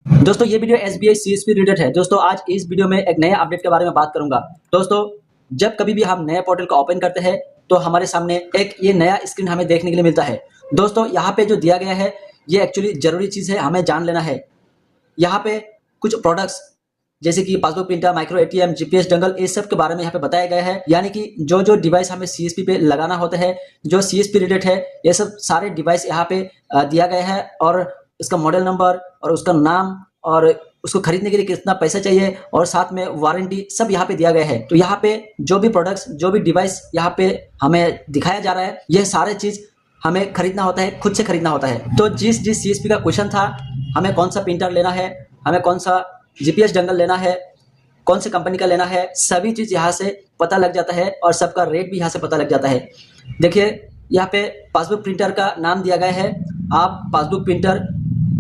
दोस्तों ये video SBI CSP related है। दोस्तों आज इस वीडियो में एक नए अपडेट के बारे में बात करूंगा। दोस्तों जब कभी भी हम नया पोर्टल को ओपन करते हैं तो हमारे सामने एक ये नया स्क्रीन हमें देखने के लिए मिलता है। दोस्तों यहाँ पे जो दिया गया है ये एक्चुअली जरूरी चीज़ है, हमें जान लेना है। यहाँ पे कुछ प्रोडक्ट्स जैसे कि passbook printer, micro ATM, GPS डंगल, इस सब के बारे में यहाँ पे बताया गया है। यानी कि जो डिवाइस हमें CSP पे लगाना होता है, जो CSP रिलेटेड है, ये सब सारे डिवाइस यहाँ पे दिया गया है और इसका मॉडल नंबर और उसका नाम और उसको खरीदने के लिए कितना पैसा चाहिए और साथ में वारंटी सब यहाँ पे दिया गया है। तो यहाँ पे जो भी प्रोडक्ट्स, जो भी डिवाइस यहाँ पे हमें दिखाया जा रहा है, ये सारे चीज़ हमें खरीदना होता है, खुद से खरीदना होता है। तो जिस CSP का क्वेश्चन था, हमें कौन सा प्रिंटर लेना है, हमें कौन सा GPS डंगल लेना है, कौन सी कंपनी का लेना है, सभी चीज़ यहाँ से पता लग जाता है और सबका रेट भी यहाँ से पता लग जाता है। देखिए यहाँ पे पासबुक प्रिंटर का नाम दिया गया है। आप पासबुक प्रिंटर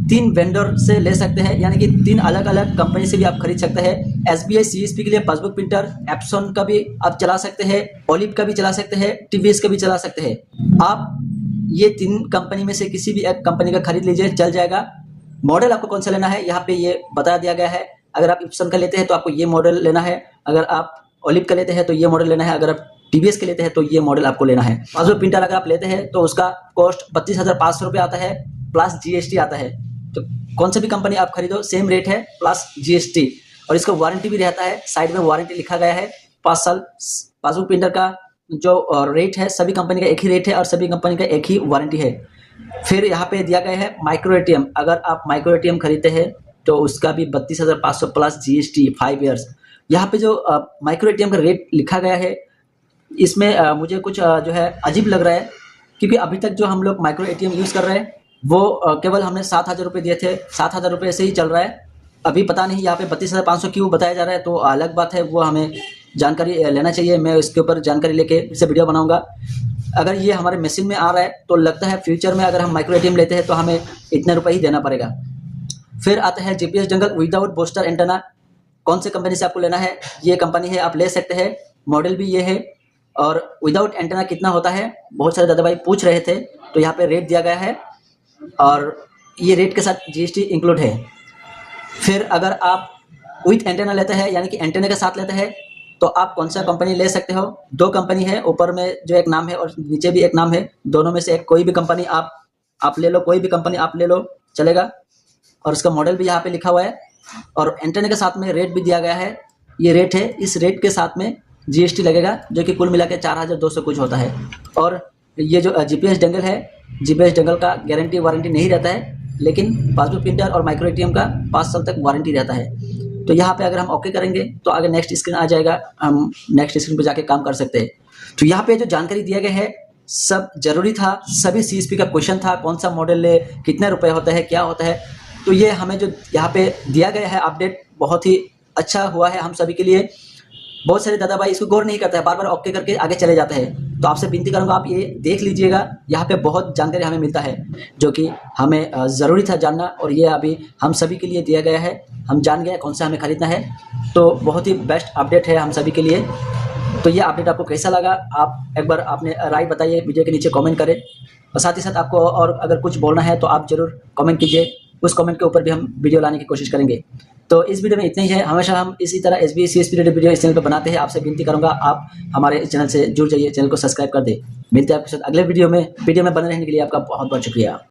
3 वेंडर से ले सकते हैं, यानी कि 3 अलग अलग कंपनी से भी आप खरीद सकते हैं। SBI CSP के लिए पासबुक प्रिंटर एप्सन का भी आप चला सकते हैं, ओलिव का भी चला सकते हैं, TVS का भी चला सकते हैं। आप ये 3 कंपनी में से किसी भी एक कंपनी का खरीद लीजिए, चल जाएगा। मॉडल आपको कौन सा लेना है यहाँ पे ये बता दिया गया है। अगर आप इप्सन का लेते हैं तो आपको ये मॉडल लेना है, अगर आप ओलिव का लेते हैं तो ये मॉडल लेना है, अगर आप TVS के लेते हैं तो ये मॉडल आपको लेना है। पासबुक प्रिंटर अगर आप लेते हैं तो उसका कॉस्ट 32,500 रुपये आता है, प्लस GST आता है। तो कौन सा भी कंपनी आप खरीदो सेम रेट है प्लस GST, और इसका वारंटी भी रहता है। साइड में वारंटी लिखा गया है 5 साल। पासबुक प्रिंटर का जो रेट है, सभी कंपनी का एक ही रेट है और सभी कंपनी का एक ही वारंटी है। फिर यहाँ पे दिया गया है माइक्रो ATM। अगर आप माइक्रो ATM खरीदते हैं तो उसका भी 32,500 प्लस GST 5 ईयर्स। यहाँ पे जो माइक्रो ATM का रेट लिखा गया है, इसमें मुझे कुछ जो है अजीब लग रहा है, क्योंकि अभी तक जो हम लोग माइक्रो ATM यूज़ कर रहे हैं वो केवल हमने 7,000 रुपये दिए थे, 7,000 रुपये से ही चल रहा है। अभी पता नहीं यहाँ पे 32,500 क्यों बताया जा रहा है, तो अलग बात है, वो हमें जानकारी लेना चाहिए। मैं इसके ऊपर जानकारी लेके इसे वीडियो बनाऊंगा। अगर ये हमारे मशीन में आ रहा है तो लगता है फ्यूचर में अगर हम माइक्रो ATM लेते हैं तो हमें इतने रुपये ही देना पड़ेगा। फिर आता है GPS डंगल विदाउट बूस्टर एंटेना। कौन से कंपनी से आपको लेना है, ये कंपनी है, आप ले सकते हैं। मॉडल भी ये है। और विदाउट एंटेना कितना होता है, बहुत सारे दादा भाई पूछ रहे थे, तो यहाँ पे रेट दिया गया है और ये रेट के साथ GST इंक्लूड है। फिर अगर आप विथ एंटेना लेते हैं, यानी कि एंटेना के साथ लेते हैं, तो आप कौन सा कंपनी ले सकते हो। 2 कंपनी है, ऊपर में जो एक नाम है और नीचे भी एक नाम है। दोनों में से एक कोई भी कंपनी आप ले लो, कोई भी कंपनी आप ले लो, चलेगा। और उसका मॉडल भी यहाँ पे लिखा हुआ है और एंटेना के साथ में रेट भी दिया गया है। ये रेट है, इस रेट के साथ में GST लगेगा, जो कि कुल मिला के 4,200 कुछ होता है। और ये जो GPS डंगल है, GPS डंगल का गारंटी वारंटी नहीं रहता है, लेकिन पासबुक प्रिंटर और माइक्रो ATM का 5 साल तक वारंटी रहता है। तो यहाँ पे अगर हम ओके करेंगे तो आगे नेक्स्ट स्क्रीन आ जाएगा, हम नेक्स्ट स्क्रीन पे जाके काम कर सकते हैं। तो यहाँ पे जो जानकारी दिया गया है सब जरूरी था, सभी CSP का क्वेश्चन था, कौन सा मॉडल ले, कितने रुपए होता है, क्या होता है। तो ये हमें जो यहाँ पे दिया गया है अपडेट, बहुत ही अच्छा हुआ है हम सभी के लिए। बहुत सारे दादा भाई इसको गौर नहीं करता है, बार बार ओके करके आगे चले जाते हैं। तो आपसे विनती करूंगा, आप ये देख लीजिएगा, यहाँ पे बहुत जानकारी हमें मिलता है जो कि हमें ज़रूरी था जानना, और ये अभी हम सभी के लिए दिया गया है। हम जान गए कौन सा हमें खरीदना है, तो बहुत ही बेस्ट अपडेट है हम सभी के लिए। तो ये अपडेट आपको कैसा लगा, आप एक बार आपने राय बताइए, वीडियो के नीचे कमेंट करें। और साथ ही साथ आपको और अगर कुछ बोलना है तो आप ज़रूर कमेंट कीजिए, उस कमेंट के ऊपर भी हम वीडियो लाने की कोशिश करेंगे। तो इस वीडियो में इतना ही है। हमेशा हम इसी तरह SBI CSP रिलेटेड वीडियो इस चैनल पर बनाते हैं। आपसे विनती करूंगा आप हमारे इस चैनल से जुड़ जाइए, चैनल को सब्सक्राइब कर दें। मिलते हैं आपके साथ अगले वीडियो में। बने रहने के लिए आपका बहुत बहुत शुक्रिया।